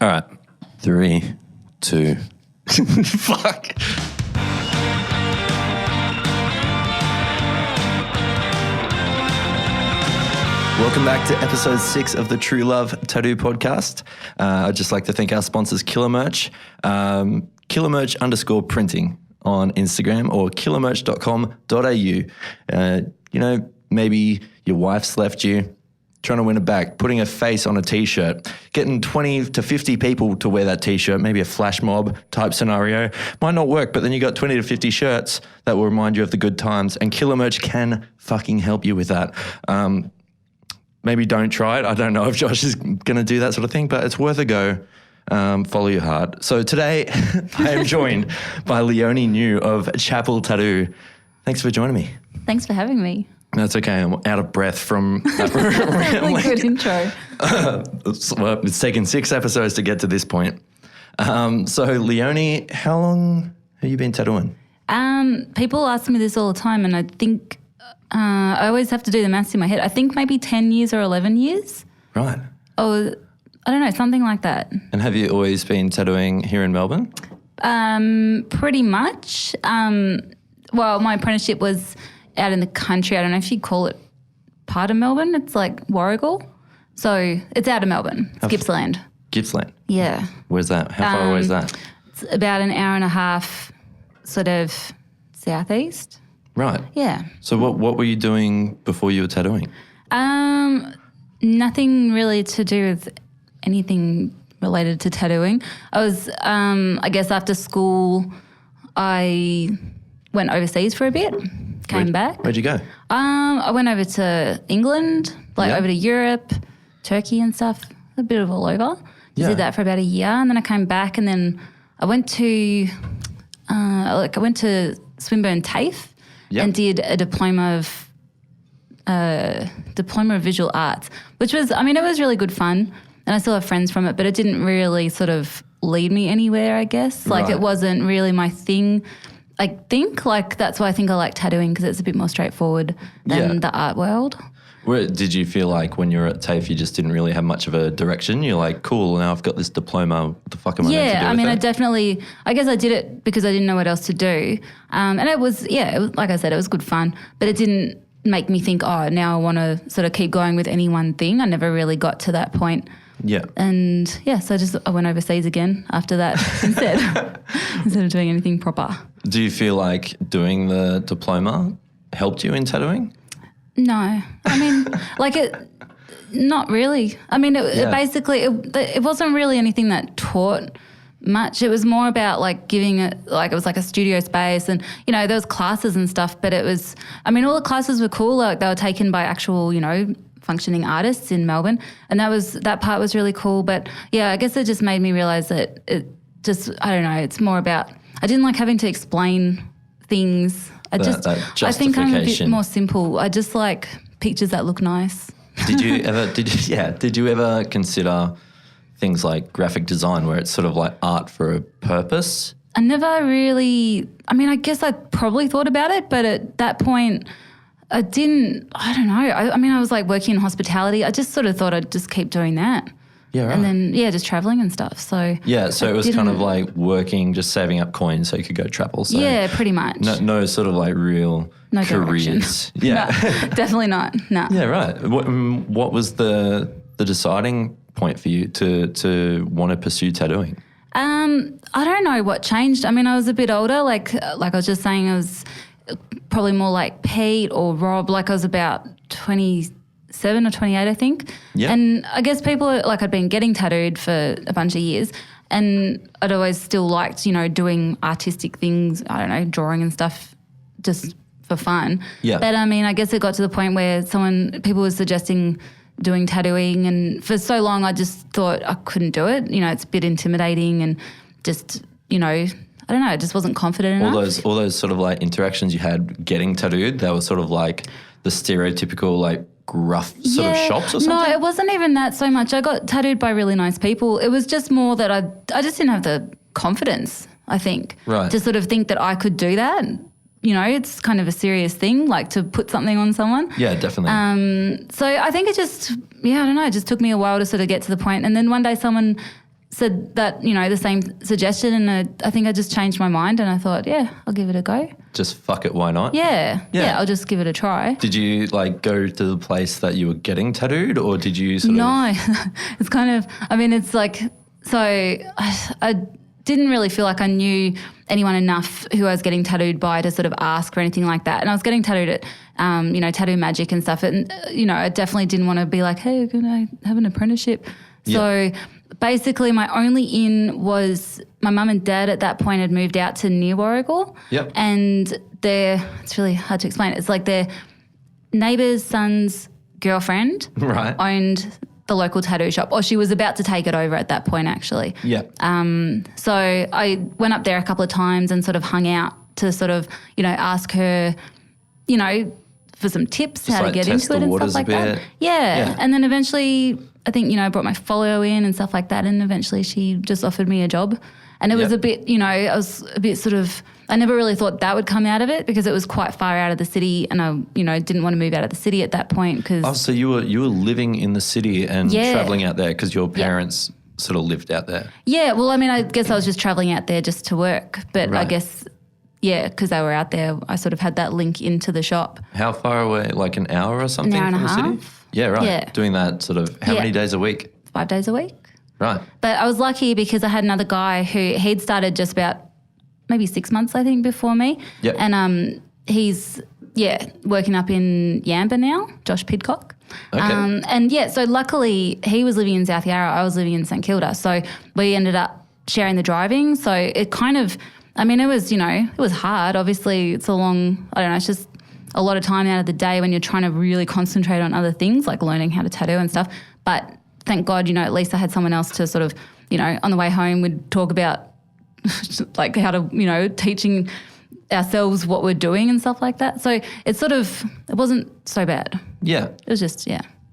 All right. 3, 2. Fuck. Welcome back to episode 6 of the True Love Tattoo podcast. I'd just like to thank our sponsors, Killer Merch, killermerch_printing on Instagram or killermerch.com.au. Maybe your wife's left you, trying to win it back, putting a face on a T-shirt, getting 20 to 50 people to wear that T-shirt, maybe a flash mob type scenario. Might not work, but then you got 20 to 50 shirts that will remind you of the good times, and Killer Merch can fucking help you with that. Maybe don't try it. I don't know if Josh is going to do that sort of thing, but it's worth a go. Follow your heart. So today I am joined by Leonie New of Chapel Tattoo. Thanks for joining me. Thanks for having me. That's okay. I'm out of breath from that. Really good intro. It's taken 6 episodes to get to this point. So Leonie, how long have you been tattooing? People ask me this all the time, and I think I always have to do the maths in my head. I think maybe 10 years or 11 years. Right. Oh, I don't know, something like that. And have you always been tattooing here in Melbourne? Pretty much. Well, my apprenticeship was out in the country. I don't know if you'd call it part of Melbourne. It's like Warragul. So it's out of Melbourne. It's Gippsland. Gippsland? Yeah. Where's that? How far away is that? It's about an hour and a half sort of southeast. Right. Yeah. So what were you doing before you were tattooing? Nothing really to do with anything related to tattooing. I was, I guess after school, I went overseas for a bit, came back. Where'd you go? I went over to England, over to Europe, Turkey and stuff, a bit of all over. Did that for about a year, and then I came back, and then I went to, Swinburne TAFE and did a diploma of visual arts, which was, it was really good fun, and I still have friends from it, but it didn't really sort of lead me anywhere, I guess. It wasn't really my thing. I think that's why I think I like tattooing, because it's a bit more straightforward than the art world. Did you feel like when you were at TAFE you just didn't really have much of a direction? You're like, cool, now I've got this diploma. What the fuck am I meant to do with it? I guess I did it because I didn't know what else to do. And it was, like I said, it was good fun. But it didn't make me think, now I want to sort of keep going with any one thing. I never really got to that point. Yeah. And, so I went overseas again after that instead of doing anything proper. Do you feel like doing the diploma helped you in tattooing? No. Not really. It wasn't really anything that taught much. It was more about giving it, it was like a studio space, and, there was classes and stuff, but it was, all the classes were cool. They were taken by actual, functioning artists in Melbourne, and that part was really cool. But yeah, I guess it just made me realise that it just, I don't know, it's more about, I didn't like having to explain things. I think I'm a bit more simple. I just like pictures that look nice. Did you ever consider things like graphic design, where it's sort of like art for a purpose? I never really, I guess I probably thought about it, but at that point I didn't, I don't know. I was working in hospitality. I just sort of thought I'd just keep doing that. Yeah, right. And then, just travelling and stuff. So yeah, so it was kind of like working, just saving up coins so you could go travel. So yeah, pretty much. No sort of real careers. Yeah. No, definitely not. No. Yeah, right. What was the deciding point for you to want to pursue tattooing? I don't know what changed. I was a bit older. Like I was just saying, I was probably more like Pete or Rob. I was about 27 or 28, I think. Yeah. And I guess people, I'd been getting tattooed for a bunch of years, and I'd always still liked, doing artistic things, I don't know, drawing and stuff just for fun. Yeah. But I guess it got to the point where people were suggesting doing tattooing, and for so long I just thought I couldn't do it. It's a bit intimidating, and just, I don't know, I just wasn't confident enough. All those sort of interactions you had getting tattooed, they were sort of the stereotypical gruff sort of shops or something? No, it wasn't even that so much. I got tattooed by really nice people. It was just more that I just didn't have the confidence, I think, to sort of think that I could do that. It's kind of a serious thing, to put something on someone. Yeah, definitely. So I think it just, I don't know, it just took me a while to sort of get to the point. And then one day someone said that, the same suggestion, and I think I just changed my mind and I thought, yeah, I'll give it a go. Just fuck it, why not? Yeah, I'll just give it a try. Did you go to the place that you were getting tattooed, or did you No, it's kind of, it's like, so I didn't really feel like I knew anyone enough who I was getting tattooed by to sort of ask or anything like that. And I was getting tattooed at, Tattoo Magic and stuff. And, I definitely didn't want to be like, hey, can I have an apprenticeship? So basically my only in was my mum and dad at that point had moved out to near Warragul. Yep. And it's really hard to explain. It's like their neighbour's son's girlfriend owned the local tattoo shop, or she was about to take it over at that point actually. Yeah. So I went up there a couple of times and sort of hung out to sort of, ask her, for some tips, how to get into it and stuff like that. Yeah. And then eventually I think, I brought my folio in and stuff like that, and eventually she just offered me a job. And it was a bit, I was a bit sort of, I never really thought that would come out of it because it was quite far out of the city, and I, didn't want to move out of the city at that point because. Oh, so you were living in the city and traveling out there because your parents sort of lived out there. Yeah, well, I guess I was just traveling out there just to work, but I guess, because they were out there, I sort of had that link into the shop. How far away? Like an hour or something from the city? Yeah, right. Yeah. Doing that sort of how many days a week? 5 days a week. Right. But I was lucky because I had another guy he'd started just about maybe 6 months, I think, before me. Yep. And he's, working up in Yamba now, Josh Pidcock. Okay. So luckily he was living in South Yarra, I was living in St Kilda. So we ended up sharing the driving. So it kind of, it was, it was hard. Obviously it's it's just a lot of time out of the day when you're trying to really concentrate on other things like learning how to tattoo and stuff. But thank God, at least I had someone else to sort of, on the way home we'd talk about like how to, teaching ourselves what we're doing and stuff like that. So it wasn't so bad. Yeah. It was just,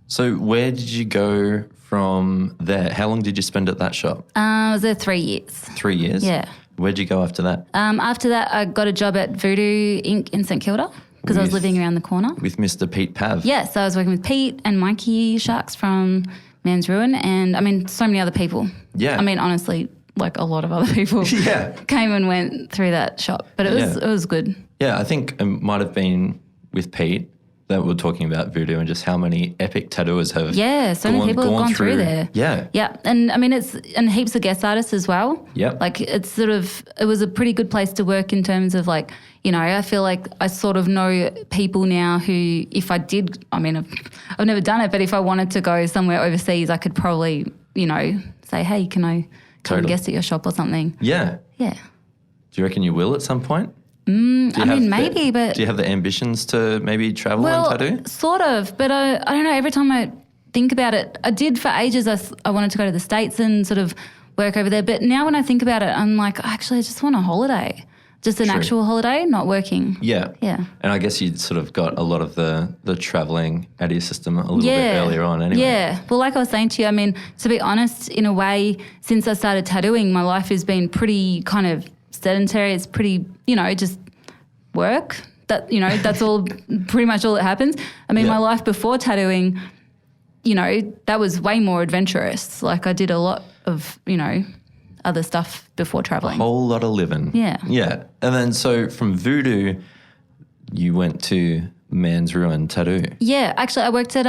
So where did you go from there? How long did you spend at that shop? I was there 3 years. 3 years? Yeah. Where'd you go after that? After that, I got a job at Voodoo Inc. in St Kilda because I was living around the corner. With Mr. Pete Pav? Yeah, so I was working with Pete and Mikey Sharks from Man's Ruin, and so many other people. Yeah. Honestly, like a lot of other people came and went through that shop, but it was good. Yeah, I think it might have been with Pete that we're talking about Voodoo and just how many epic tattooers have so many people have gone through there. Yeah. Yeah, and and heaps of guest artists as well. Yep. Like it was a pretty good place to work in terms of like, I feel like I sort of know people now who if I did, I've never done it, but if I wanted to go somewhere overseas, I could probably, say, hey, can I come and guest at your shop or something? Yeah. Yeah. Do you reckon you will at some point? Maybe, but... Do you have the ambitions to maybe travel and tattoo? Sort of, but I don't know, every time I think about it, I did for ages, I wanted to go to the States and sort of work over there, but now when I think about it, I'm like, actually, I just want a holiday. Just an actual holiday, not working. Yeah. Yeah. And I guess you sort of got a lot of the travelling out of your system a little bit earlier on anyway. Yeah. Well, like I was saying to you, to be honest, in a way, since I started tattooing, my life has been pretty kind of sedentary. It's pretty, just work. That's all, pretty much all that happens. My life before tattooing, that was way more adventurous. Like I did a lot of, other stuff before traveling. A whole lot of living. Yeah. Yeah. And then so from Voodoo, you went to Man's Ruin Tattoo. Yeah. Actually, I worked at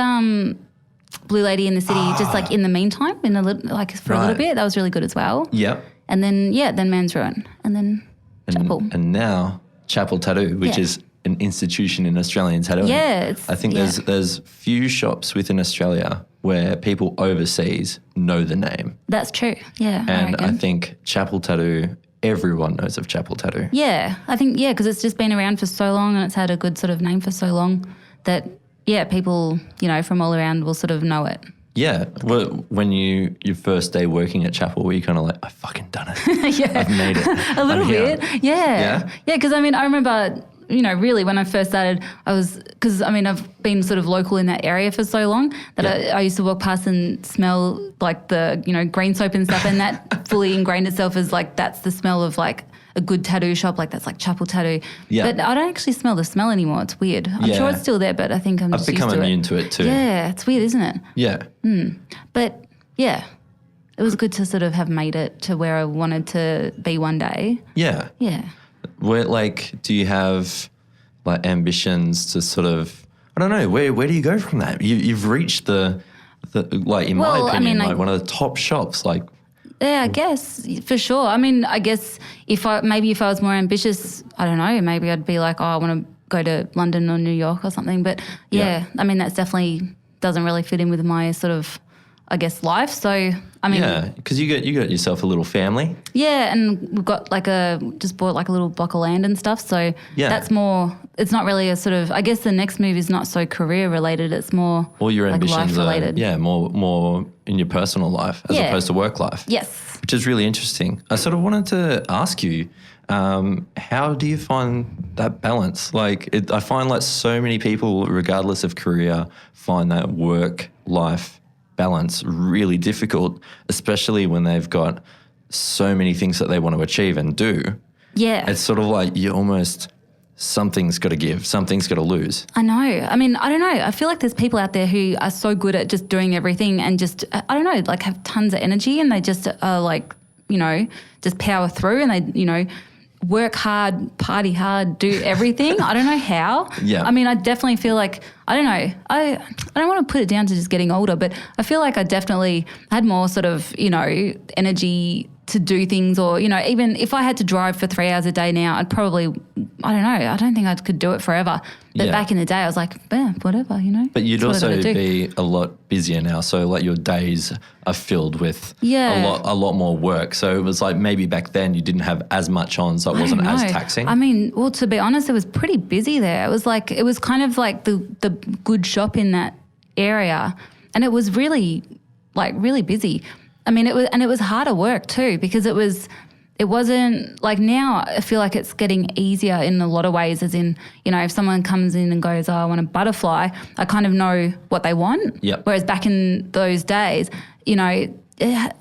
Blue Lady in the city just like in the meantime, for a little bit. That was really good as well. Yep. And then, then Man's Ruin and then Chapel. And now Chapel Tattoo, which is an institution in Australian tattooing. Yeah. I think there's few shops within Australia where people overseas know the name. That's true. Yeah. And I think Chapel Tattoo, everyone knows of Chapel Tattoo. Yeah. I think, because it's just been around for so long and it's had a good sort of name for so long that, people, from all around will sort of know it. Yeah. Well, when your first day working at Chapel, were you kind of like, I've fucking done it. Yeah. I've made it. A little bit. Yeah. Yeah? Yeah, because I remember, really when I first started, because I've been sort of local in that area for so long that I used to walk past and smell like the, green soap and stuff, and that fully ingrained itself as like, that's the smell of like a good tattoo shop, like that's like Chapel Tattoo. Yeah. But I don't actually smell the smell anymore. It's weird. I'm sure it's still there, but I think I've become immune to it too. Yeah, it's weird, isn't it? Yeah. But yeah. it was good to sort of have made it to where I wanted to be one day. Yeah. Yeah. Where, like, do you have like ambitions to sort of, I don't know, where do you go from that? You've reached the like, in my opinion, like one of the top shops, like. Yeah, I guess for sure. I mean, I guess if I was more ambitious, I don't know, maybe I'd be like, oh, I want to go to London or New York or something. But yeah, I mean, that's definitely doesn't really fit in with my sort of, I guess, life. So, I mean. Yeah, because you got yourself a little family. Yeah, and we've got just bought like a little block of land and stuff. So that's more, it's not really a sort of, I guess the next move is not so career related. It's more all your like ambitions life related. More in your personal life as opposed to work life. Yes. Which is really interesting. I sort of wanted to ask you, how do you find that balance? Like, I find like so many people, regardless of career, find that work-life balance really difficult, especially when they've got so many things that they want to achieve and do. Yeah. It's sort of like something's got to give, something's got to lose. I know. I mean, I don't know. I feel like there's people out there who are so good at just doing everything and just, I don't know, like have tons of energy and they just are like, just power through and they, work hard, party hard, do everything. I don't know how. Yeah. I mean, I definitely feel like, I don't know, I don't want to put it down to just getting older, but I feel like I definitely had more sort of, energy to do things or, even if I had to drive for 3 hours a day now, I'd probably, I don't know, I don't think I could do it forever. But back in the day, I was like, whatever, But you'd also be a lot busier now. So like your days are filled with a lot more work. So it was like maybe back then you didn't have as much on, so it wasn't as taxing. I mean, well, to be honest, it was pretty busy there. It was kind of like the good shop in that area. And it was really busy. I mean, it was harder work too because it wasn't like now I feel like it's getting easier in a lot of ways as in, if someone comes in and goes, oh, I want a butterfly, I kind of know what they want. Yep. Whereas back in those days, it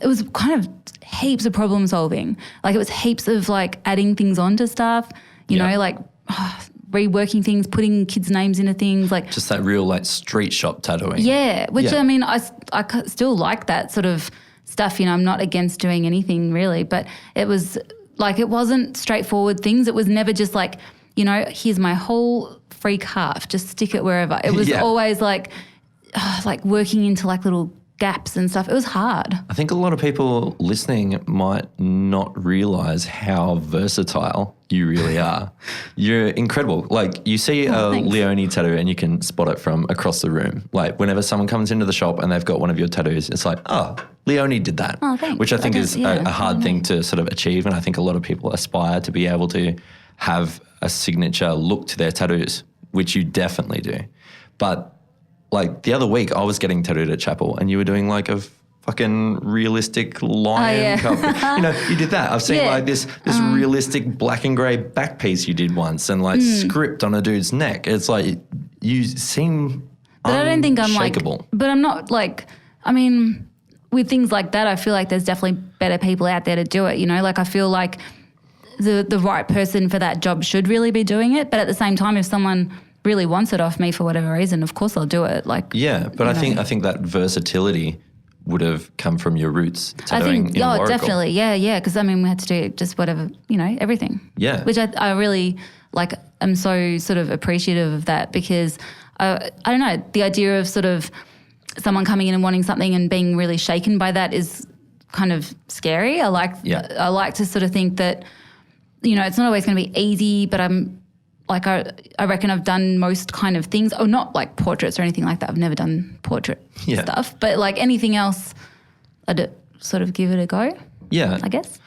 was kind of heaps of problem solving. Like it was heaps of like adding things onto stuff, like reworking things, putting kids' names into things. Like just that real like street shop tattooing. Yeah, which I mean, I still like that sort of stuff, I'm not against doing anything really, but it was like, it wasn't straightforward things. It was never just like, here's my whole freak half, just stick it wherever. It was always like working into like little gaps and stuff. It was hard. I think a lot of people listening might not realize how versatile you really are. You're incredible. Like you see a Leonie tattoo and you can spot it from across the room. Like whenever someone comes into the shop and they've got one of your tattoos, it's like, oh, Leonie did that. Oh, thanks. Which I think is a hard thing to sort of achieve. And I think a lot of people aspire to be able to have a signature look to their tattoos, which you definitely do. But like the other week I was getting tattooed at Chapel and you were doing like a fucking realistic lion cup. You did that. I've seen like this realistic black and grey back piece you did once and like script on a dude's neck. It's like you seem but I don't think I'm unshakable. Like, but I'm not like, I mean, with things like that, I feel like there's definitely better people out there to do it, Like I feel like the right person for that job should really be doing it. But at the same time, if someone really wants it off me for whatever reason, of course I'll do it. Like but I think that versatility would have come from your roots tattooing in Warrigal. Definitely, yeah. Because I mean, we had to do just whatever, everything. Yeah, which I really like. I'm so sort of appreciative of that because I don't know, the idea of sort of someone coming in and wanting something and being really shaken by that is kind of scary. I like to sort of think that it's not always going to be easy, but I'm. Like I reckon I've done most kind of things, or not like portraits or anything like that. I've never done portrait stuff, but like anything else, I'd sort of give it a go. Yeah. I guess.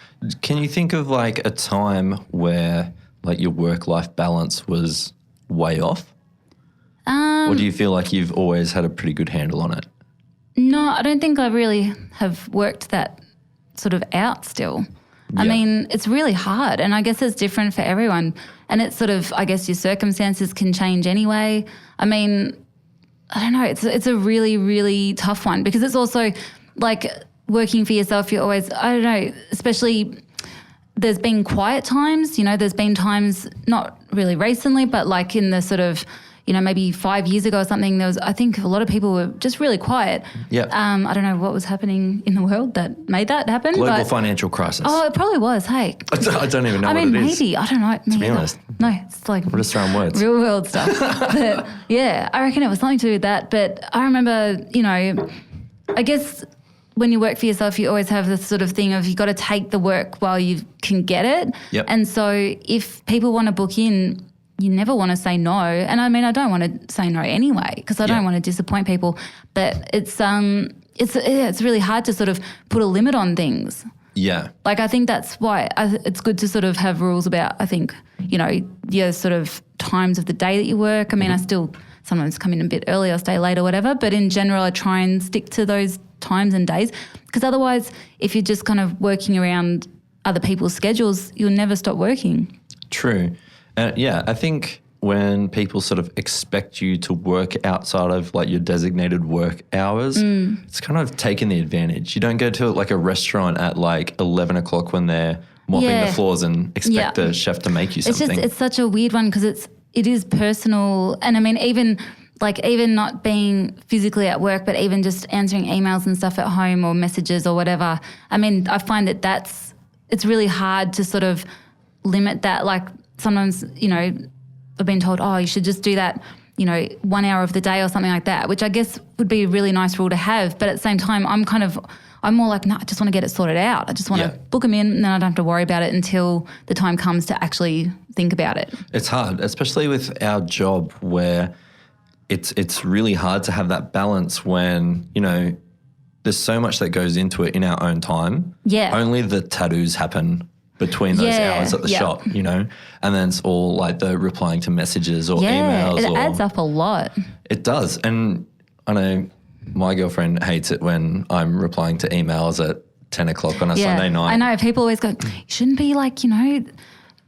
Can you think of like a time where like your work-life balance was way off? Or do you feel like you've always had a pretty good handle on it? No, I don't think I really have worked that sort of out still. I mean, it's really hard and I guess it's different for everyone and it's sort of, I guess your circumstances can change anyway. I mean, I don't know, it's a really, really tough one because it's also like working for yourself, you're always, I don't know, especially there's been quiet times, there's been times, not really recently, but like in the sort of, maybe 5 years ago or something, I think a lot of people were just really quiet. Yeah. I don't know what was happening in the world that made that happen. Global financial crisis. Oh, it probably was. Hey. I don't even know what it is. Maybe. I don't know. To be honest. No, it's like we're just throwing words. Real world stuff. But yeah, I reckon it was something to do with that. But I remember, I guess when you work for yourself, you always have this sort of thing of you got to take the work while you can get it. Yep. And so if people want to book in, you never want to say no. And I mean, I don't want to say no anyway because I don't want to disappoint people. But it's really hard to sort of put a limit on things. Yeah. Like I think that's why it's good to sort of have rules about, I think, your sort of times of the day that you work. I mean, I still sometimes come in a bit early or stay late or whatever, but in general I try and stick to those times and days because otherwise if you're just kind of working around other people's schedules, you'll never stop working. True. I think when people sort of expect you to work outside of like your designated work hours, it's kind of taking the advantage. You don't go to like a restaurant at like 11 o'clock when they're mopping the floors and expect the chef to make you something. It's such a weird one because it is personal. And I mean, even not being physically at work, but even just answering emails and stuff at home or messages or whatever. I mean, I find it's really hard to sort of limit that. Like sometimes, I've been told, oh, you should just do that, 1 hour of the day or something like that, which I guess would be a really nice rule to have. But at the same time, I'm more like, no, I just want to get it sorted out. I just want to book them in and then I don't have to worry about it until the time comes to actually think about it. It's hard, especially with our job where it's really hard to have that balance when, there's so much that goes into it in our own time. Yeah. Only the tattoos happen between those hours at the shop, and then it's all like the replying to messages or emails. It adds up a lot. It does. And I know my girlfriend hates it when I'm replying to emails at 10 o'clock on a Sunday night. I know. People always go, you shouldn't be like,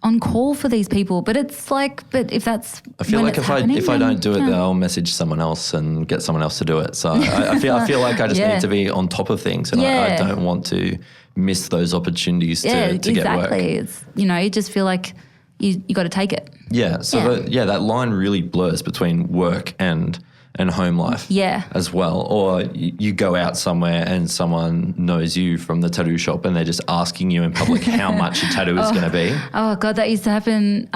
on call for these people. But it's like, but if that's I feel like if I don't do it, then they'll message someone else and get someone else to do it. So I feel like I just need to be on top of things and I don't want to miss those opportunities to get work. Exactly. It's, you just feel like you got to take it. Yeah. So that line really blurs between work and home life as well. Or you go out somewhere and someone knows you from the tattoo shop and they're just asking you in public how much your tattoo is going to be. Oh, God, that used to happen.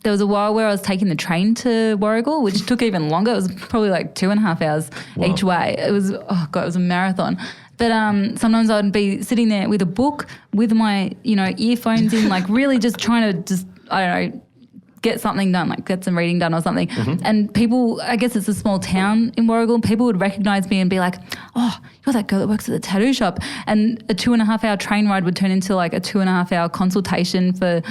There was a while where I was taking the train to Warragul, which took even longer. It was probably like 2.5 hours each way. It was, it was a marathon. But sometimes I'd be sitting there with a book with my, earphones in, like really just trying to I don't know, get something done, like get some reading done or something. And people, I guess it's a small town in Warragul, people would recognise me and be like, oh, you're that girl that works at the tattoo shop. And a 2.5 hour train ride would turn into like a 2.5 hour consultation for,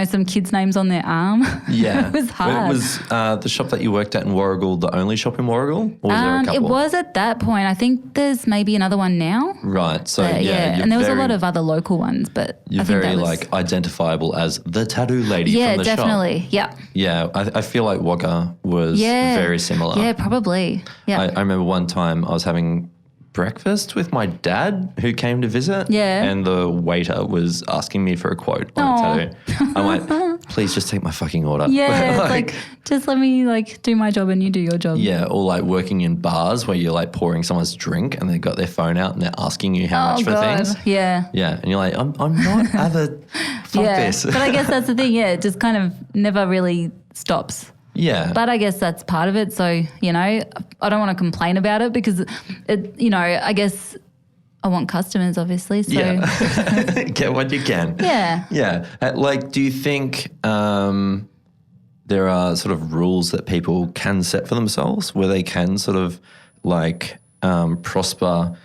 some kids' names on their arm. Yeah. It was hard. Was the shop that you worked at in Warragul the only shop in Warragul? Or was there a couple? It was at that point. I think there's maybe another one now. Right. So and there was a lot of other local ones, but you're I think very like identifiable as the tattoo lady from the shop. Yeah, definitely. Yeah. Yeah, I feel like Wagga was very similar. Yeah, probably. Yeah. I remember one time I was having breakfast with my dad who came to visit. Yeah. And the waiter was asking me for a quote on a tattoo. I'm like, please just take my fucking order. Yeah, like just let me do my job and you do your job. Yeah, or like working in bars where you're like pouring someone's drink and they've got their phone out and they're asking you how much for things. Yeah. Yeah, and you're like, I'm not other fuck this. But I guess that's the thing, it just kind of never really stops. Yeah. But I guess that's part of it. So, I don't want to complain about it because I guess I want customers obviously. So get what you can. Yeah. Yeah. Do you think there are sort of rules that people can set for themselves where they can sort of prosper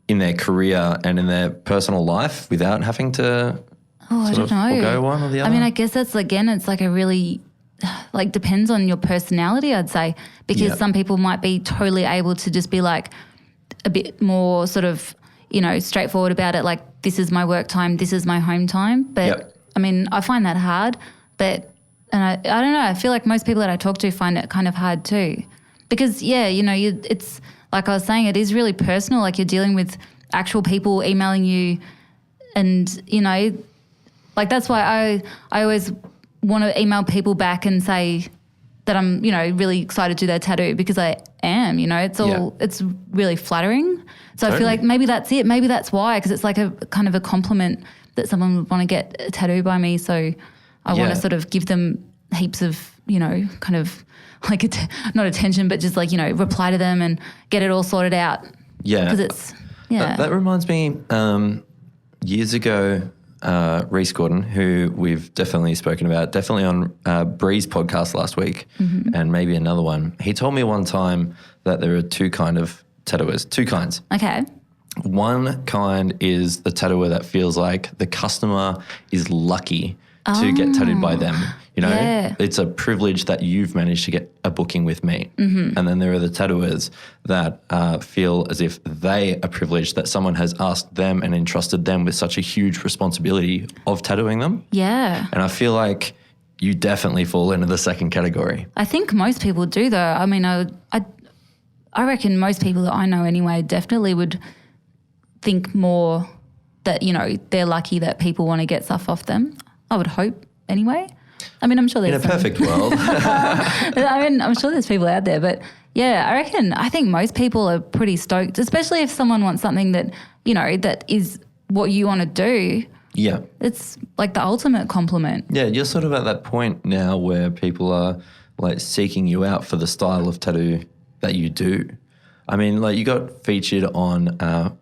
in their career and in their personal life without having to I don't know. Forgo one or the other? I mean, I guess it's like a really depends on your personality, I'd say, because some people might be totally able to just be like a bit more sort of, straightforward about it. Like, this is my work time, this is my home time. But I mean, I find that hard, and I don't know, I feel like most people that I talk to find it kind of hard too. Because it's like I was saying, it is really personal. Like, you're dealing with actual people emailing you and, that's why I always want to email people back and say, that I'm, really excited to do their tattoo because I am, it's really flattering. So I feel like maybe that's it. Maybe that's why, because it's like a kind of a compliment that someone would want to get a tattoo by me. So I want to sort of give them heaps of, kind of like, not attention, but just like, reply to them and get it all sorted out. Yeah. Because it's, That reminds me, years ago, Reese Gordon, who we've definitely spoken about, definitely on Bree's podcast last week and maybe another one. He told me one time that there are two kind of tattooers, two kinds. Okay. One kind is the tattooer that feels like the customer is lucky to get tattooed by them. It's a privilege that you've managed to get a booking with me. And then there are the tattooers that feel as if they are privileged that someone has asked them and entrusted them with such a huge responsibility of tattooing them. Yeah. And I feel like you definitely fall into the second category. I think most people do though. I mean, I reckon most people that I know anyway definitely would think more that, they're lucky that people want to get stuff off them. I would hope anyway. I mean, I'm sure there's in a perfect world. I mean, I'm sure there's people out there, but yeah, I think most people are pretty stoked, especially if someone wants something that, that is what you want to do. Yeah. It's like the ultimate compliment. Yeah, you're sort of at that point now where people are like seeking you out for the style of tattoo that you do. I mean, like you got featured on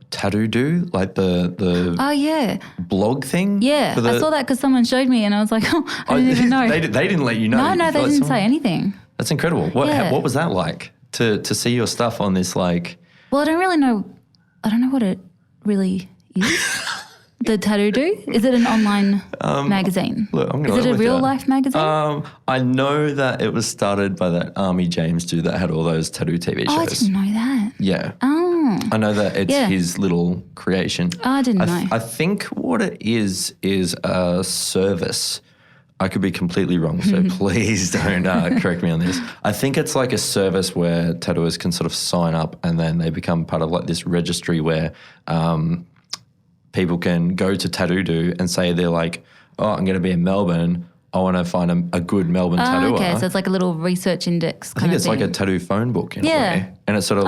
Tattoo Do, like the oh yeah blog thing. Yeah, I saw that because someone showed me, and I was like, oh, I didn't even know. They didn't let you know. No, they didn't say anything. That's incredible. What was that like to see your stuff on this like? Well, I don't really know. I don't know what it really is. The Tattoo Do? Is it an online magazine? Look, is it a real life magazine? I know that it was started by that Army James dude that had all those tattoo TV shows. Oh, I didn't know that. Yeah. Oh. I know that it's his little creation. Oh, I didn't know. I think what it is a service. I could be completely wrong, so please don't correct me on this. I think it's like a service where tattooers can sort of sign up and then they become part of like this registry where people can go to Tattoo Do and say they're like, oh, I'm going to be in Melbourne. I want to find a good Melbourne tattooer. Okay, so it's like a little research index kind I think of it's thing. like a tattoo phone book in a way. And it sort of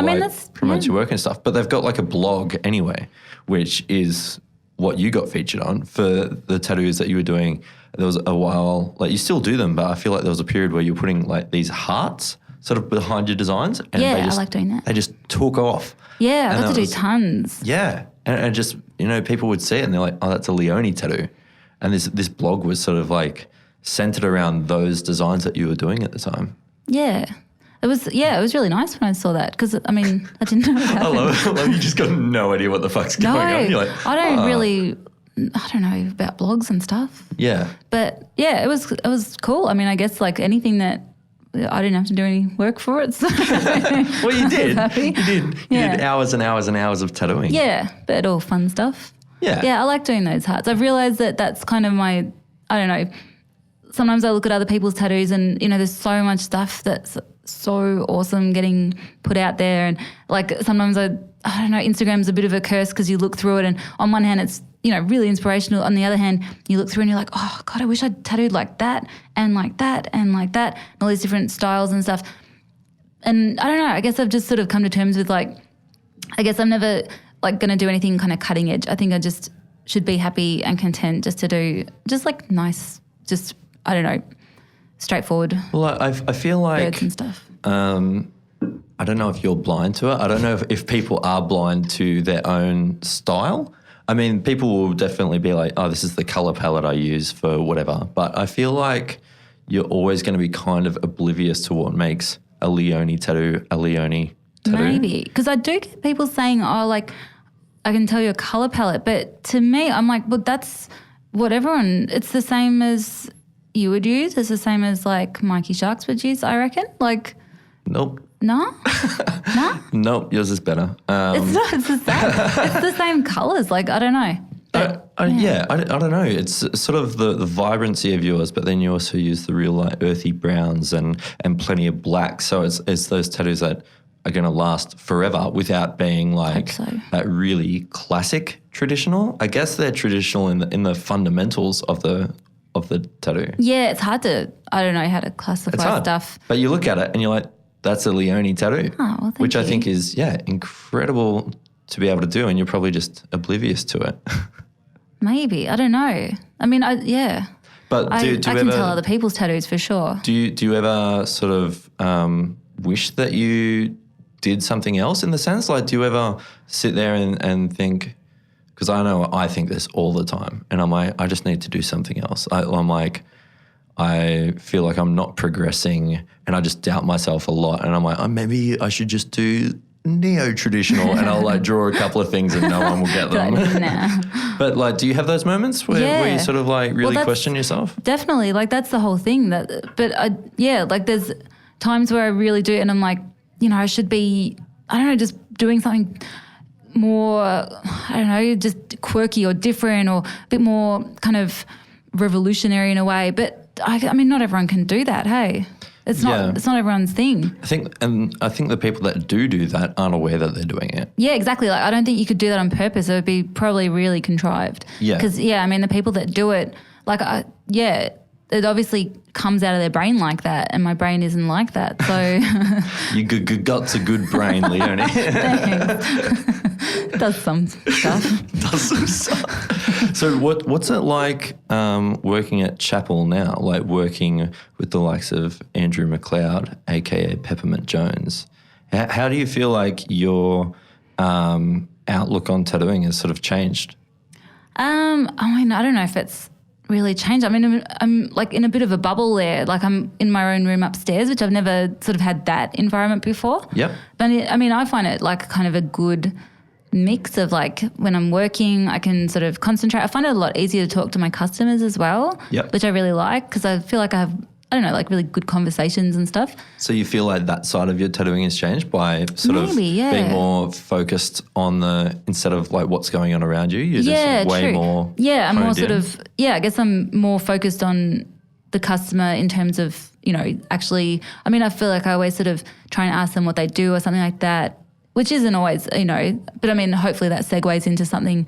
promotes your work and stuff. But they've got like a blog anyway, which is what you got featured on for the tattoos that you were doing. There was a while, like you still do them, but I feel like there was a period where you were putting like these hearts sort of behind your designs. And I like doing that. They just took off. Yeah, I got to do tons. Yeah. And just, people would see it and they're like, oh, that's a Leonie tattoo. And this blog was sort of like centered around those designs that you were doing at the time. Yeah. It was really nice when I saw that because, I mean, I didn't know what happened. I love you just got no idea what the fuck's going on. You're like, I don't know about blogs and stuff. Yeah. But yeah, it was cool. I mean, I guess like anything that I didn't have to do any work for it. So well, you did. Happy. You did hours and hours and hours of tattooing. Yeah, but all fun stuff. Yeah. Yeah, I like doing those hearts. I've realised that that's kind of my, I don't know, sometimes I look at other people's tattoos and, there's so much stuff that's so awesome getting put out there. And like sometimes I don't know, Instagram's a bit of a curse because you look through it and on one hand it's, really inspirational. On the other hand, you look through and you're like, oh God, I wish I'd tattooed like that and like that and like that and all these different styles and stuff. And I don't know, I guess I've just sort of come to terms with like, I guess I'm never like going to do anything kind of cutting edge. I think I just should be happy and content just to do just like nice, just, I don't know, straightforward. Well, I feel like birds and stuff. I don't know if you're blind to it. I don't know if people are blind to their own style. I mean, people will definitely be like, oh, this is the colour palette I use for whatever. But I feel like you're always going to be kind of oblivious to what makes a Leonie tattoo a Leonie tattoo. Maybe. Because I do get people saying, oh, like, I can tell you a colour palette. But to me, I'm like, well, that's what everyone, it's the same as you would use. It's the same as like Mikey Sharks would use, I reckon. Like, nope. No? No? Nope, yours is better. It's not, it's the same. It's the same colours. Like, I don't know. I don't know. It's sort of the vibrancy of yours, but then you also use the real like earthy browns and plenty of black. So it's those tattoos that are going to last forever without being like that really classic traditional. I guess they're traditional in the fundamentals of the of the tattoo. Yeah, it's hard to, I don't know how to classify It's hard. stuff. But you look at it and you're like, that's a Leonie tattoo. Oh, well, thank which I you. think is, incredible to be able to do, and you're probably just oblivious to it. Maybe. I don't know. I mean, But I do you can ever tell other people's tattoos for sure. do you ever sort of wish that you did something else in the sense? Like, do you ever sit there and think, because I know I think this all the time, and I'm like, I just need to do something else. I'm like, I feel like I'm not progressing, and I just doubt myself a lot, and I'm like, oh, maybe I should just do neo-traditional, and I'll like draw a couple of things and no one will get them. Nah. But like, do you have those moments where you Yeah. sort of like really that's- question yourself? Definitely. Like, that's the whole thing. Like there's times where I really do, and I'm like, I should be, I don't know, just doing something more, I don't know, just quirky or different or a bit more kind of revolutionary in a way. But I mean, not everyone can do that. Hey, it's not everyone's thing. I think the people that do that aren't aware that they're doing it. Yeah, exactly. Like, I don't think you could do that on purpose. It would be probably really contrived. Yeah. Because, I mean, the people that do it, like, it obviously comes out of their brain like that, and my brain isn't like that. So You got's a good brain, Leonie. thanks. Does some stuff. Does some stuff. So what's it like working at Chapel now? Like working with the likes of Andrew McLeod, aka Peppermint Jones. How do you feel like your outlook on tattooing has sort of changed? I mean, I don't know if it's really changed. I mean, I'm like in a bit of a bubble there. Like, I'm in my own room upstairs, which I've never sort of had that environment before. Yep. But I mean, I find it like kind of a good mix of like when I'm working, I can sort of concentrate. I find it a lot easier to talk to my customers as well, Yep. which I really like because I feel like I have, I don't know, like really good conversations and stuff. So you feel like that side of your tattooing has changed by sort of being more focused on instead of like what's going on around you, you're just way more I'm more honed sort in. of, I guess I'm more focused on the customer in terms of, actually, I mean, I feel like I always sort of try and ask them what they do or something like that, which isn't always, but I mean, hopefully that segues into something,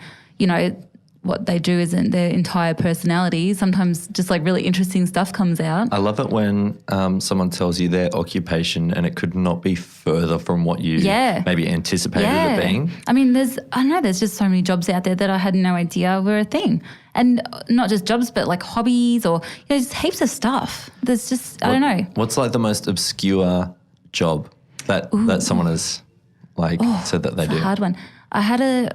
what they do isn't their entire personality. Sometimes just like really interesting stuff comes out. I love it when someone tells you their occupation and it could not be further from what you maybe anticipated it being. I mean, there's just so many jobs out there that I had no idea were a thing. And not just jobs, but like hobbies or, just heaps of stuff. There's just, I don't know. What's like the most obscure job that someone has said that they do? A hard one. I had a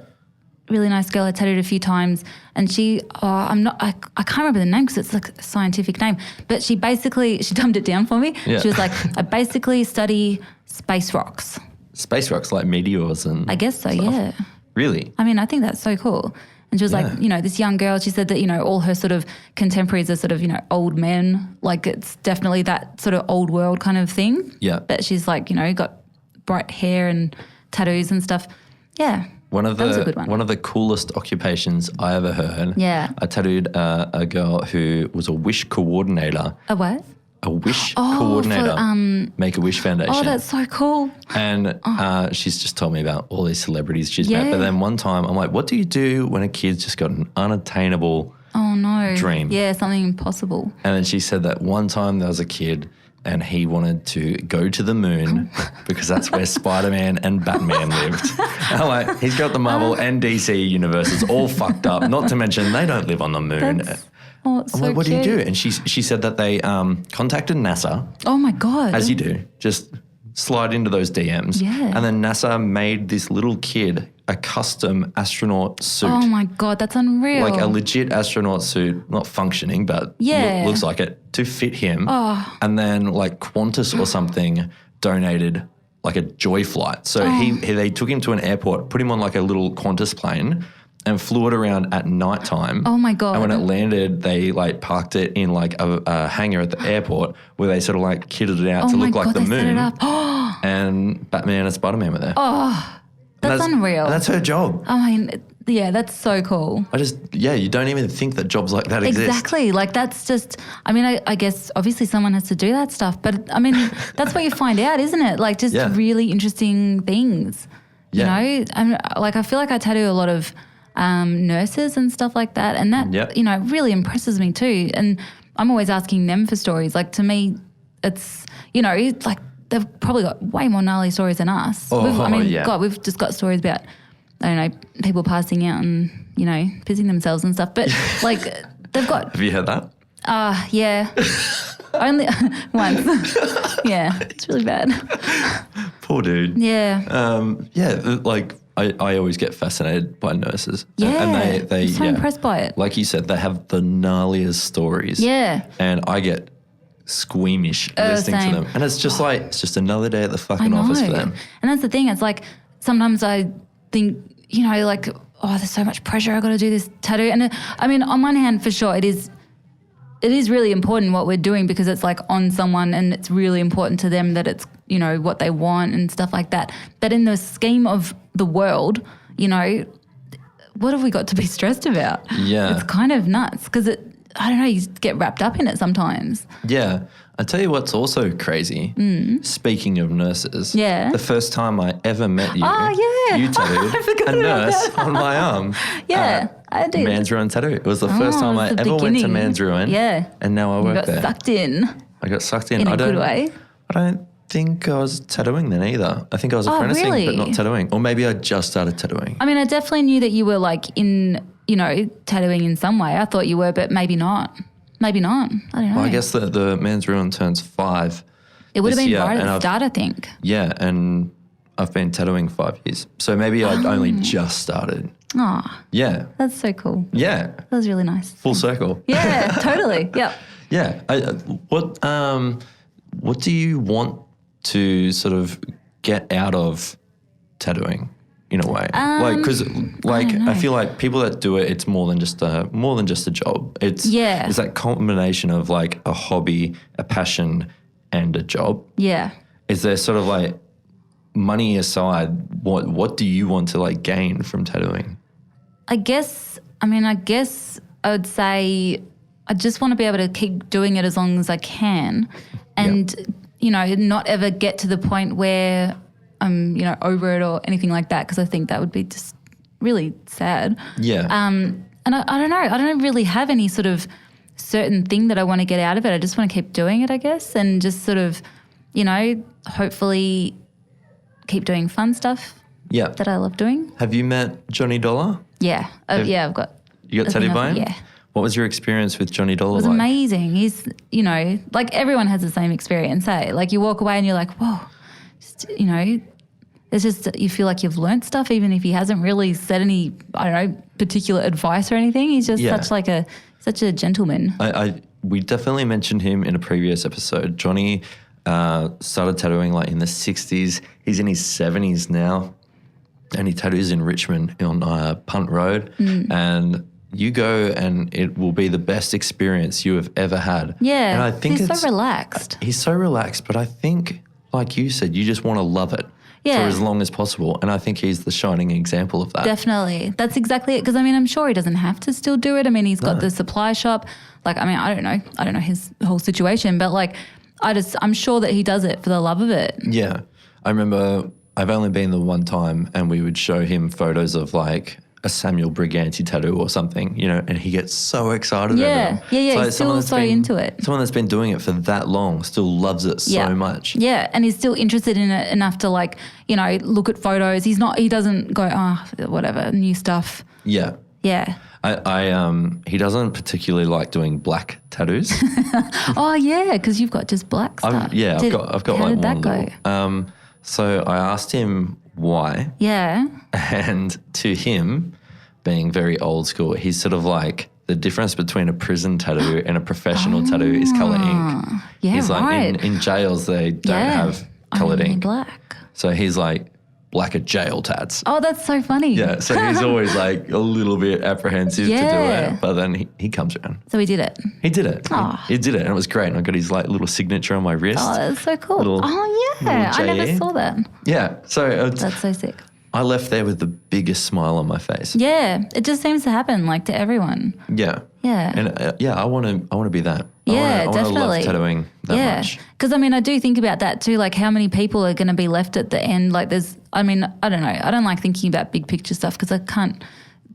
really nice girl I tattooed a few times, and I can't remember the name because it's like a scientific name, but she dumbed it down for me. Yeah. She was like, I basically study space rocks. Space rocks, like meteors and I guess so, stuff. yeah. Really? I mean, I think that's so cool. And she was like, this young girl, she said that, all her sort of contemporaries are sort of, old men. Like, it's definitely that sort of old world kind of thing. Yeah. But she's like, got bright hair and tattoos and stuff. Yeah. That was a good one. One of the coolest occupations I ever heard. Yeah. I tattooed a girl who was a wish coordinator. A what? A wish coordinator. For, Make-A-Wish Foundation. Oh, that's so cool. And she's just told me about all these celebrities she's met. But then one time I'm like, what do you do when a kid's just got an unattainable dream? Yeah, something impossible. And then she said that one time there was a kid and he wanted to go to the moon because that's where Spider-Man and Batman lived. And I'm like, he's got the Marvel and DC universes all fucked up, not to mention they don't live on the moon. It's I'm so like, what cute. do you do? And she said that they contacted NASA, Oh my God. as you do, just slide into those DMs. Yeah. And then NASA made this little kid a custom astronaut suit. Oh my God, that's unreal. Like a legit astronaut suit, not functioning, but looks like it, to fit him. Oh. And then like Qantas or something donated like a Joy flight. So they took him to an airport, put him on like a little Qantas plane and flew it around at nighttime. Oh my God. And when it landed, they like parked it in like a hangar at the airport where they sort of like kitted it out to look like the they set moon. it up. Oh, And Batman and Spider-Man were there. that's unreal. And that's her job. I mean, yeah, that's so cool. You don't even think that jobs like that exist. Exactly. Like, that's just, I mean, I guess obviously someone has to do that stuff, but I mean, that's what you find out, isn't it? Like, just really interesting things. Yeah. I feel like I tattoo a lot of nurses and stuff like that. And that, Yep. you know, really impresses me too. And I'm always asking them for stories. Like to me, it's, you know, it's like they've probably got way more gnarly stories than us. Yeah. God, we've just got stories about, I don't know, people passing out and, you know, pissing themselves and stuff. But like they've got, Have you heard that? yeah, only once. Yeah, it's really bad. Poor dude. Yeah. Like I always get fascinated by nurses. Yeah, And they I'm so impressed by it. Like you said, they have the gnarliest stories. Yeah. And I get squeamish listening same. to them. And it's just like, it's just another day at the fucking office for them. And that's the thing. It's like sometimes I think, you know, like, oh, there's so much pressure. I've got to do this tattoo. And I mean, on one hand, for sure, it is really important what we're doing because it's like on someone and it's really important to them that it's, you know, what they want and stuff like that. But in the scheme of the world, you know, what have we got to be stressed about? Yeah. It's kind of nuts because I don't know, you get wrapped up in it sometimes. Yeah. I tell you what's also crazy. Speaking of nurses, Yeah. the first time I ever met you, Oh, yeah. you I tattooed forgot a about nurse that. on my arm. Yeah, I did. Man's Ruin Tattoo. It was the first Oh, time it I was the ever went to beginning. Man's Ruin. Yeah. And now I You work got there. sucked in I got sucked in. a good way. I don't think I was tattooing then either. I think I was apprenticing, really? but not tattooing. Or maybe I just started tattooing. I mean, I definitely knew that you were like in, you know, tattooing in some way. I thought you were, but maybe not. Maybe not. I don't know. Well, I guess the Man's Ruin turns 5. it would have this been year, right at and the I've- start, I think. Yeah, and I've been tattooing 5 years. So maybe I'd only just started. Oh, Yeah. that's so cool. Yeah. That was really nice. Full circle. Yeah, totally. Yep. Yeah. What do you want to sort of get out of tattooing in a way? Because I feel like people that do it, it's more than just a job. It's that combination of like a hobby, a passion, and a job. Yeah. Is there sort of like money aside? What do you want to like gain from tattooing? I guess I would say I just want to be able to keep doing it as long as I can and, you know, not ever get to the point where I'm, you know, over it or anything like that because I think that would be just really sad. Yeah. And I don't know. I don't really have any sort of certain thing that I want to get out of it. I just want to keep doing it, I guess, and just sort of, you know, hopefully keep doing fun stuff Yeah. that I love doing. Have you met Johnny Dollar? Yeah. I've got. You got a thing tattooed by of- him? Yeah. What was your experience with Johnny Dollar? It was like? amazing. He's, you know, like everyone has the same experience, hey? Like you walk away and you're like, whoa, just, you know, it's just you feel like you've learnt stuff even if he hasn't really said any, I don't know, particular advice or anything. He's just such a gentleman. We definitely mentioned him in a previous episode. Johnny started tattooing like in the 60s. He's in his 70s now. And he tattoos in Richmond on Punt Road. And you go and it will be the best experience you have ever had. Yeah, and I think he's so relaxed. He's so relaxed, but I think, like you said, you just want to love it for Yeah. as long as possible. And I think he's the shining example of that. Definitely. That's exactly it. Because, I mean, I'm sure he doesn't have to still do it. I mean, he's got the supply shop. Like, I mean, I don't know his whole situation, but like, I'm sure that he does it for the love of it. Yeah. I remember I've only been the one time and we would show him photos of like a Samuel Briganti tattoo or something, you know, and he gets so excited over Yeah. them. Yeah. It's like He's someone still that's so into it. Someone that's been doing it for that long still loves it so much. Yeah, and he's still interested in it enough to like, you know, look at photos. He doesn't go, whatever, new stuff. Yeah. Yeah. He doesn't particularly like doing black tattoos. Oh yeah, because you've got just black stuff. I've got how like did that one go? little. So I asked him why, Yeah. and to him, being very old school, he's sort of like the difference between a prison tattoo and a professional tattoo is color ink. Yeah, He's like right. in jails they don't have colored Only ink. black. So he's like black at jail tats. Oh, that's so funny. Yeah, so he's always like a little bit apprehensive to do Yeah. it, but then he comes around. So he did it. He did it. Aw. He did it, and it was great. And I got his like little signature on my wrist. Oh, that's so cool. Little- Oh yeah, I little never JE. saw that. Yeah, so That's so sick. I left there with the biggest smile on my face. Yeah, it just seems to happen like to everyone. Yeah, Yeah. and I want to be that. Yeah, I wanna definitely. love tattooing that much. Because I mean, I do think about that too. Like, how many people are going to be left at the end? Like, I don't know. I don't like thinking about big picture stuff because I can't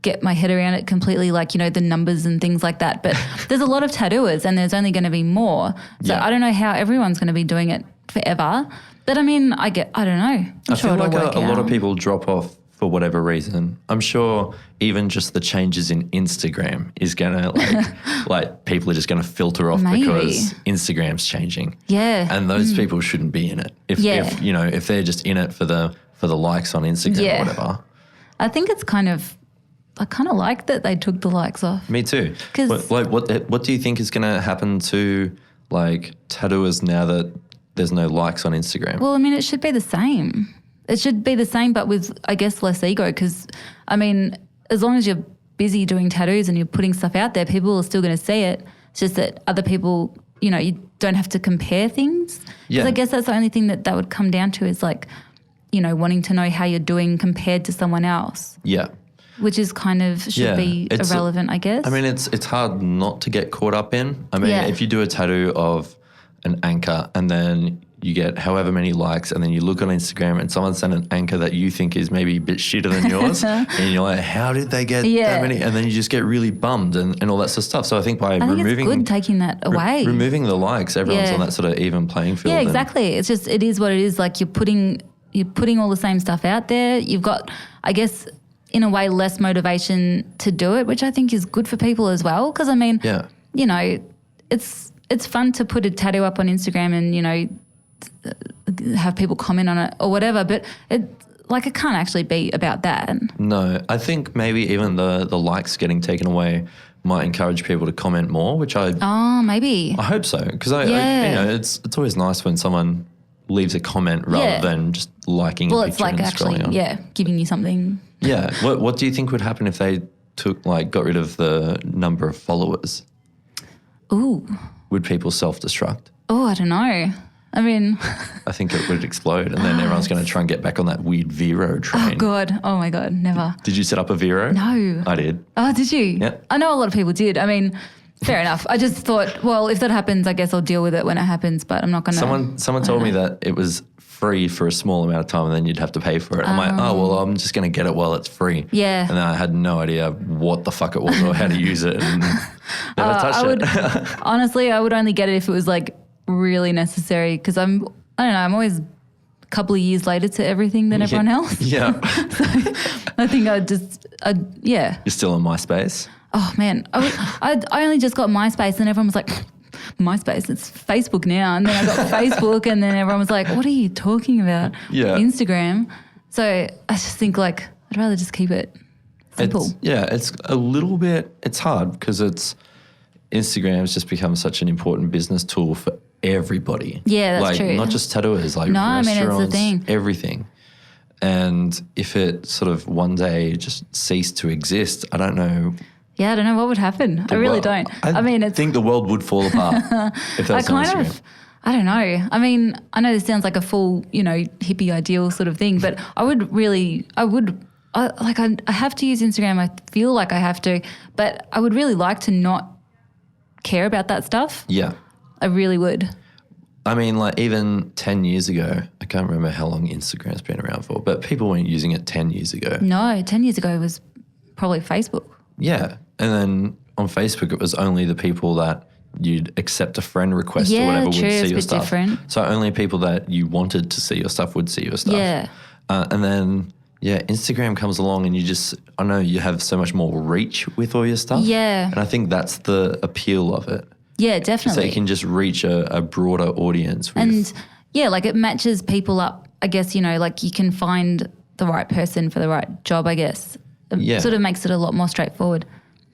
get my head around it completely, like, you know, the numbers and things like that. But there's a lot of tattooers and there's only going to be more. So I don't know how everyone's going to be doing it forever. But I mean, I don't know. I feel like a lot of people drop off for whatever reason. I'm sure even just the changes in Instagram is going to like people are just going to filter off because Instagram's changing. Yeah. And those people shouldn't be in it. If you know, if they're just in it for the likes on Instagram or whatever. I think it's I kind of like that they took the likes off. Me too. What do you think is going to happen to like tattooers now that there's no likes on Instagram? Well, I mean, it should be the same. It should be the same, but with, I guess, less ego because, I mean, as long as you're busy doing tattoos and you're putting stuff out there, people are still going to see it. It's just that other people, you know, you don't have to compare things. Yeah. I guess that's the only thing that would come down to is like, you know, wanting to know how you're doing compared to someone else. Yeah. Which is kind of should be irrelevant, I guess. I mean, it's hard not to get caught up in. I mean, if you do a tattoo of an anchor and then you get however many likes and then you look on Instagram and someone sent an anchor that you think is maybe a bit shitter than yours and you're like, how did they get that many? And then you just get really bummed and all that sort of stuff. So I think by removing... it's good taking that away. Removing the likes, everyone's on that sort of even playing field. Yeah, exactly. It's just, it is what it is. Like you're putting all the same stuff out there. You've got, I guess, in a way, less motivation to do it, which I think is good for people as well. Because I mean, you know, it's fun to put a tattoo up on Instagram and, you know, have people comment on it or whatever, but it can't actually be about that. No, I think maybe even the likes getting taken away might encourage people to comment more, which maybe I hope so, because I you know, it's always nice when someone leaves a comment rather than just liking a picture it's like and actually scrolling on. Giving you something. Yeah. What do you think would happen if they got rid of the number of followers? Ooh. Would people self-destruct? Oh, I don't know. I mean... I think it would explode and then everyone's going to try and get back on that weird Vero train. Oh, God. Oh, my God. Never. Did you set up a Vero? No. I did. Oh, did you? Yeah. I know a lot of people did. I mean, fair enough. I just thought, well, if that happens, I guess I'll deal with it when it happens, but I'm not going to... Someone told me that it was free for a small amount of time and then you'd have to pay for it. I'm like, oh, well, I'm just going to get it while it's free. Yeah. And then I had no idea what the fuck it was or how to use it and never touched it. Honestly, I would only get it if it was like really necessary because I don't know, I'm always a couple of years later to everything than everyone else. Yeah. So I think yeah. You're still on MySpace? Oh, man. I only just got MySpace and everyone was like, MySpace, it's Facebook now. And then I got Facebook and then everyone was like, what are you talking about? Yeah. Instagram. So I just think like I'd rather just keep it simple. It's a little bit, it's hard because Instagram has just become such an important business tool for everybody. Yeah, that's true. Not just tattooers, like restaurants, it's the thing. Everything. And if it sort of one day just ceased to exist, I don't know. Yeah, I don't know what would happen. I really don't. I mean, think the world would fall apart if that was on Instagram. I don't know. I mean, I know this sounds like a full, you know, hippie ideal sort of thing, but I have to use Instagram. I feel like I have to, but I would really like to not care about that stuff. Yeah. I really would. I mean, like even 10 years ago, I can't remember how long Instagram's been around for, but people weren't using it 10 years ago. No, 10 years ago it was probably Facebook. Yeah. And then on Facebook, it was only the people that you'd accept a friend request or whatever would see your stuff. Different. So only people that you wanted to see your stuff would see your stuff. Yeah. And then, Instagram comes along and you have so much more reach with all your stuff. Yeah. And I think that's the appeal of it. Yeah, definitely. So you can just reach a broader audience. And like it matches people up, I guess, you know, like you can find the right person for the right job, I guess. It sort of makes it a lot more straightforward.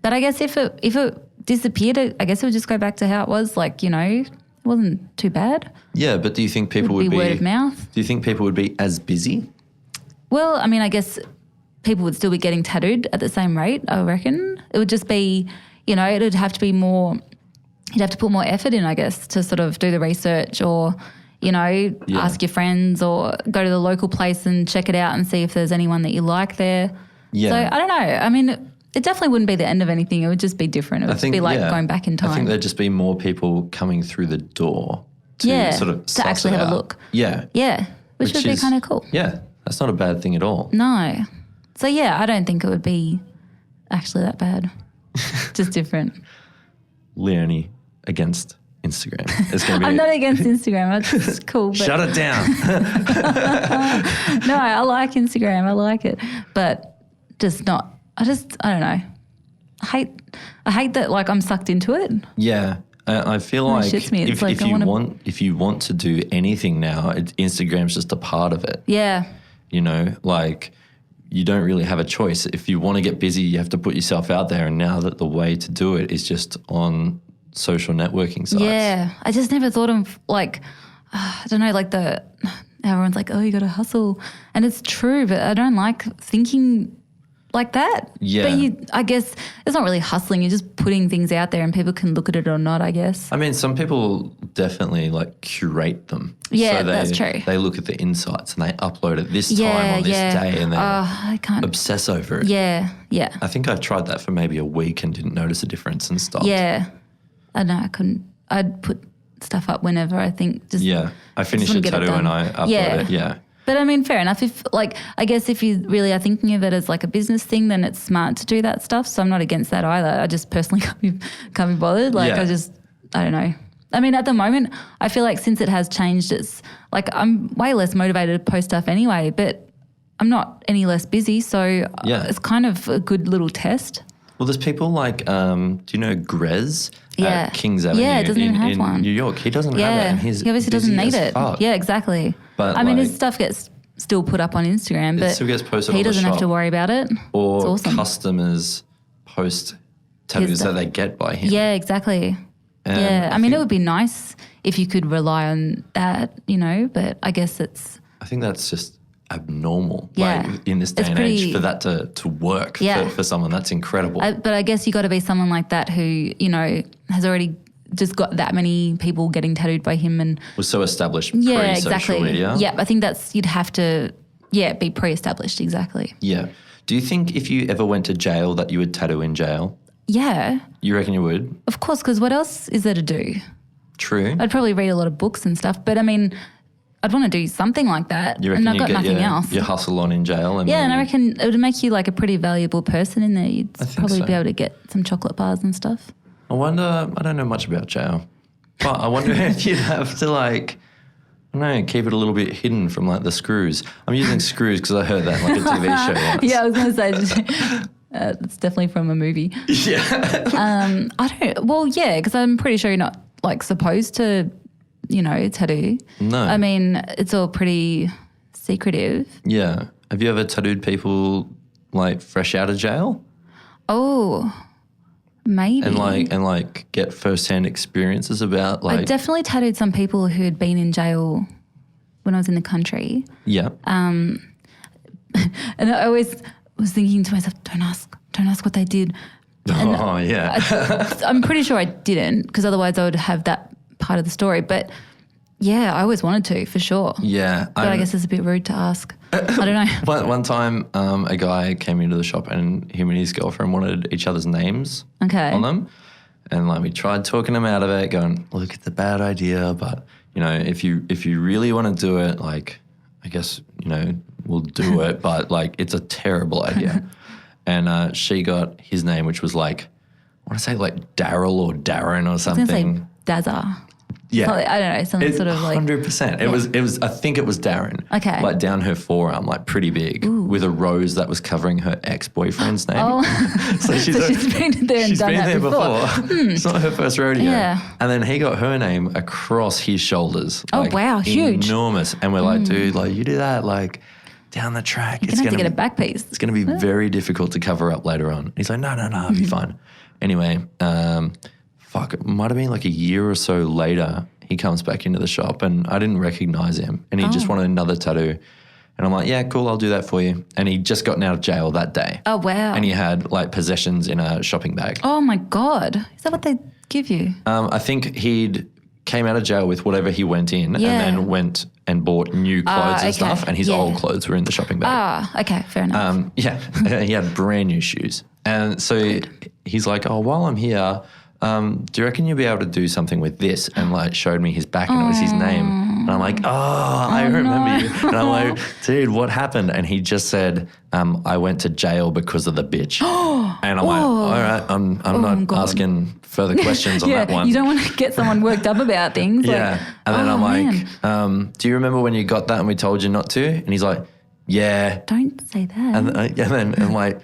But I guess if it disappeared, I guess it would just go back to how it was, like, you know, it wasn't too bad. Yeah, but do you think people would be word of mouth? Do you think people would be as busy? Well, I mean, I guess people would still be getting tattooed at the same rate, I reckon. It would just be, you know, it would have to be more, you'd have to put more effort in, I guess, to sort of do the research or, you know, ask your friends or go to the local place and check it out and see if there's anyone that you like there. Yeah. So I don't know. I mean, it definitely wouldn't be the end of anything. It would just be different. It would just be like going back in time. I think there'd just be more people coming through the door to sort of to actually have a look. Yeah. Yeah, which would be kind of cool. Yeah, that's not a bad thing at all. No. So, I don't think it would be actually that bad. Just different. Leonie against Instagram. It's going to be. I'm not against Instagram. It's cool. But Shut it down. no, I like Instagram. I like it, but just not. I don't know. I hate that. Like I'm sucked into it. Yeah. I feel like, shits me. It's if you want to do anything now, Instagram's just a part of it. Yeah. You know, like you don't really have a choice. If you want to get busy, you have to put yourself out there. And now that the way to do it is just on social networking sites. Yeah. I just never thought of like, I don't know, like everyone's like, oh, you got to hustle. And it's true, but I don't like thinking like that. Yeah. But I guess it's not really hustling. You're just putting things out there and people can look at it or not, I guess. I mean, some people definitely like curate them. Yeah, so that's true. They look at the insights and they upload it this time on this day and they I can't obsess over it. Yeah, yeah. I think I tried that for maybe a week and didn't notice a difference and stopped. Yeah. I know, I couldn't. I'd put stuff up whenever I think. I finish a tattoo and I upload it. Yeah. But I mean, fair enough. I guess if you really are thinking of it as like a business thing, then it's smart to do that stuff. So I'm not against that either. I just personally can't be bothered. Like I don't know. I mean, at the moment, I feel like since it has changed, it's like I'm way less motivated to post stuff anyway, but I'm not any less busy. So it's kind of a good little test. Well, there's people like, do you know Grez at Kings Avenue doesn't even have in one. New York? He doesn't have it. And He obviously doesn't need it. Fuck. Yeah, exactly. But I mean, his stuff gets still put up on Instagram, but still gets posted he on the doesn't have shop. to worry about it. Or it's awesome. customers post tattoos that they get by him. Yeah, exactly. I mean, it would be nice if you could rely on that, you know, but I guess I think that's just abnormal. Yeah. Like in this day and age for that to work for someone. That's incredible. But I guess you got to be someone like that who, you know, has already just got that many people getting tattooed by him and was so established pre-social media. Yeah, I think you'd have to, be pre-established, exactly. Yeah. Do you think if you ever went to jail that you would tattoo in jail? Yeah. You reckon you would? Of course, because what else is there to do? True. I'd probably read a lot of books and stuff, but I mean, I'd want to do something like that. You reckon and I've got nothing else. Your hustle on in jail? And and I reckon it would make you like a pretty valuable person in there. You'd probably be able to get some chocolate bars and stuff. I don't know much about jail, but I wonder if you'd have to like, I don't know, keep it a little bit hidden from like the screws. I'm using screws because I heard that in like a TV show once. Yeah, I was going to say, it's definitely from a movie. Yeah. Because I'm pretty sure you're not like supposed to, you know, tattoo. No. I mean, it's all pretty secretive. Yeah. Have you ever tattooed people like fresh out of jail? Oh, maybe. And get first-hand experiences about like. I definitely tattooed some people who had been in jail when I was in the country. Yeah. And I always was thinking to myself, don't ask what they did. And I'm pretty sure I didn't, because otherwise I would have that part of the story. But yeah, I always wanted to, for sure. Yeah. But I guess it's a bit rude to ask. I don't know. One time a guy came into the shop and him and his girlfriend wanted each other's names on them. And like we tried talking him out of it, going, look, it's a bad idea, but you know, if you really want to do it, like I guess, you know, we'll do it, but like it's a terrible idea. And she got his name, which was like, I want to say like Daryl or Darren or something. I was going to say Dazza. Yeah. I don't know, something sort of like. 100%. It was, I think it was Darren. Okay. Like down her forearm, like pretty big, with a rose that was covering her ex-boyfriend's name. Oh. so she's been there and done that before. It's not her first rodeo. Yeah. And then he got her name across his shoulders. Oh, wow, huge. Enormous. And we're like, dude, like you do that like down the track. You're going to have to get a back piece. It's going to be very difficult to cover up later on. He's like, no, I'll be fine. Anyway, it might have been like a year or so later, he comes back into the shop and I didn't recognize him and he just wanted another tattoo. And I'm like, yeah, cool, I'll do that for you. And he just gotten out of jail that day. Oh, wow. And he had like possessions in a shopping bag. Oh, my God. Is that what they give you? I think he'd came out of jail with whatever he went in and then went and bought new clothes and stuff, and his old clothes were in the shopping bag. Ah, okay, fair enough. He had brand new shoes. And so he's like, oh, while I'm here, do you reckon you'll be able to do something with this? And like showed me his back and it was his name. And I'm like, I remember you. And I'm like, dude, what happened? And he just said, I went to jail because of the bitch. And I'm like, all right, I'm not God. asking further questions on Yeah, that one. you don't want to get someone worked up about things. Yeah. And then I'm man. like, do you remember when you got that and we told you not to? And he's like, yeah. Don't say that. And then I'm like,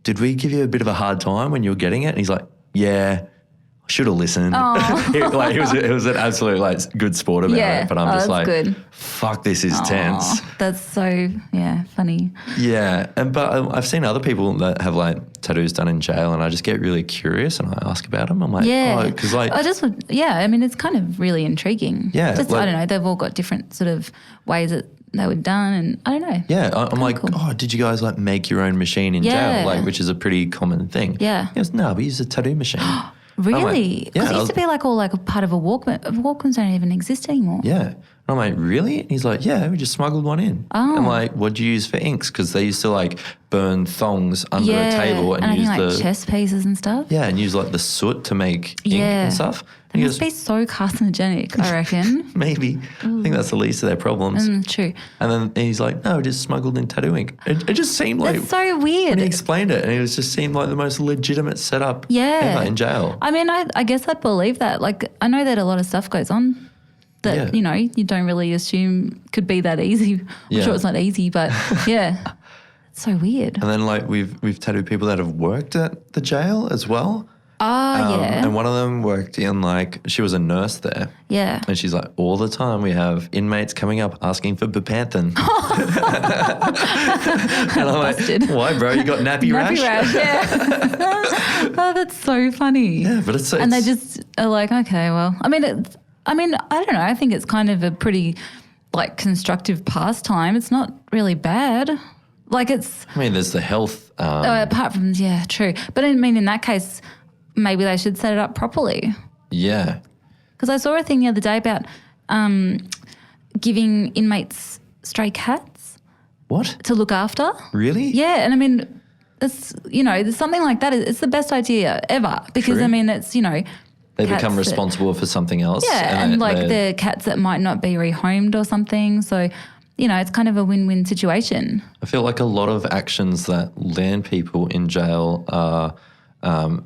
did we give you a bit of a hard time when you were getting it? And he's like, yeah. I should have listened. He was an absolute good sport about it. But I'm just like, good. fuck, this is tense. That's so, funny. Yeah. But I've seen other people that have tattoos done in jail, and I just get really curious and I ask about them. I'm like, because it's kind of really intriguing. Yeah. Just, I don't know, they've all got different sort of ways that they were done, and I don't know. Yeah, I'm like, cool. Did you guys make your own machine in jail? Which is a pretty common thing. Yeah. He goes, no, we use a tattoo machine. Really? Because it used to be all a part of a Walkman. Walkmans don't even exist anymore. Yeah. And I'm like, really? And he's like, yeah, we just smuggled one in. Oh. I'm like, what'd you use for inks? Because they used to burn thongs under a table and I use think chest pieces and stuff. Yeah, and use the soot to make ink and stuff. It must be so carcinogenic, I reckon. Maybe. I think that's the least of their problems. True. And then he's like, no, just smuggled in tattoo ink. It just seemed like... That's so weird. When he explained it, and it just seemed like the most legitimate setup ever in jail. I mean, I guess I'd believe that. I know that a lot of stuff goes on that, you don't really assume could be that easy. I'm sure it's not easy, but yeah. It's so weird. And then we've tattooed people that have worked at the jail as well. Yeah. And one of them worked in she was a nurse there. Yeah. And she's like, all the time we have inmates coming up asking for Bepanthen. And I'm like, why, bro? You got nappy rash? Nappy rash, yeah. Oh, that's so funny. Yeah, but it's and they just are like, okay, well, I mean, I don't know. I think it's kind of a pretty constructive pastime. It's not really bad. It's. I mean, there's the health. Apart from, true. But I mean, in that case, maybe they should set it up properly. Yeah. Because I saw a thing the other day about giving inmates stray cats. What? To look after. Really? Yeah, and I mean, it's, there's something like that. It's the best idea ever because, True. I mean, it's, They become responsible for something else. Yeah, and they're cats that might not be rehomed or something. So, it's kind of a win-win situation. I feel like a lot of actions that land people in jail are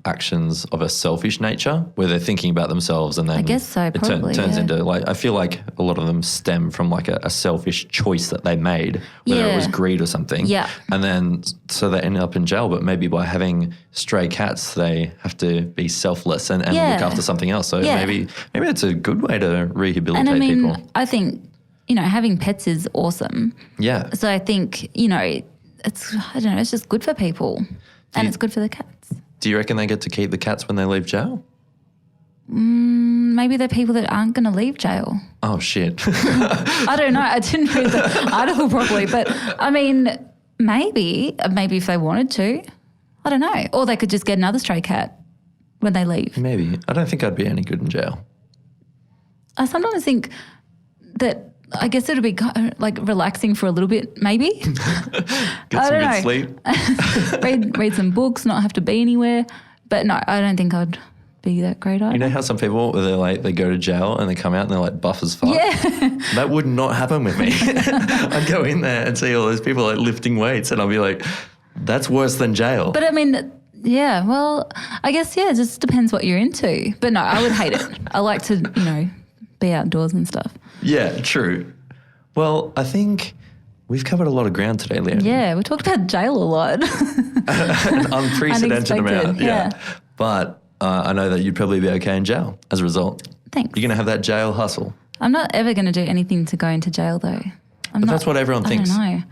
actions of a selfish nature where they're thinking about themselves and then I guess so, probably, it turns into I feel like a lot of them stem from a selfish choice that they made, whether it was greed or something. Yeah. And then so they end up in jail, but maybe by having stray cats they have to be selfless and look after something else. So maybe it's a good way to rehabilitate and I mean, people. I think, having pets is awesome. Yeah. So I think, it's, I don't know, it's just good for people and it's good for the cats. Do you reckon they get to keep the cats when they leave jail? Maybe they're people that aren't going to leave jail. Oh, shit. I don't know. I didn't read the article properly. But, I mean, maybe if they wanted to. I don't know. Or they could just get another stray cat when they leave. Maybe. I don't think I'd be any good in jail. I sometimes think that I guess it'll be relaxing for a little bit, maybe. Get some good sleep. read some books, not have to be anywhere. But no, I don't think I'd be that great either. You know how some people, they go to jail and they come out and they're buff as fuck? Yeah. That would not happen with me. I'd go in there and see all those people lifting weights and I'll be like, that's worse than jail. But I mean, yeah, well, I guess, it just depends what you're into. But no, I would hate it. I like to, be outdoors and stuff. Yeah, true. Well, I think we've covered a lot of ground today, Leonie. Yeah, we talked about jail a lot. An unprecedented amount. Yeah. But I know that you'd probably be okay in jail as a result. Thanks. You're going to have that jail hustle. I'm not ever going to do anything to go into jail, though. But that's what everyone thinks. I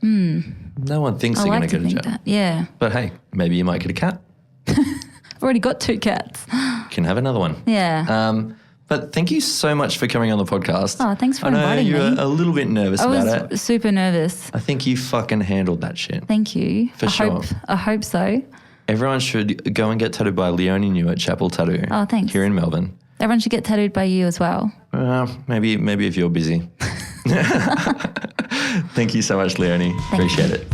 don't know. No one thinks they're going to go to jail. That. Yeah. But hey, maybe you might get a cat. I've already got 2 cats. Can have another one. Yeah. But thank you so much for coming on the podcast. Oh, thanks for inviting me. I know you were a little bit nervous about it. I was super nervous. I think you fucking handled that shit. Thank you. For sure. I hope so. Everyone should go and get tattooed by Leonie New at Chapel Tattoo. Oh, thanks. Here in Melbourne. Everyone should get tattooed by you as well. Maybe if you're busy. Thank you so much, Leonie. Appreciate it.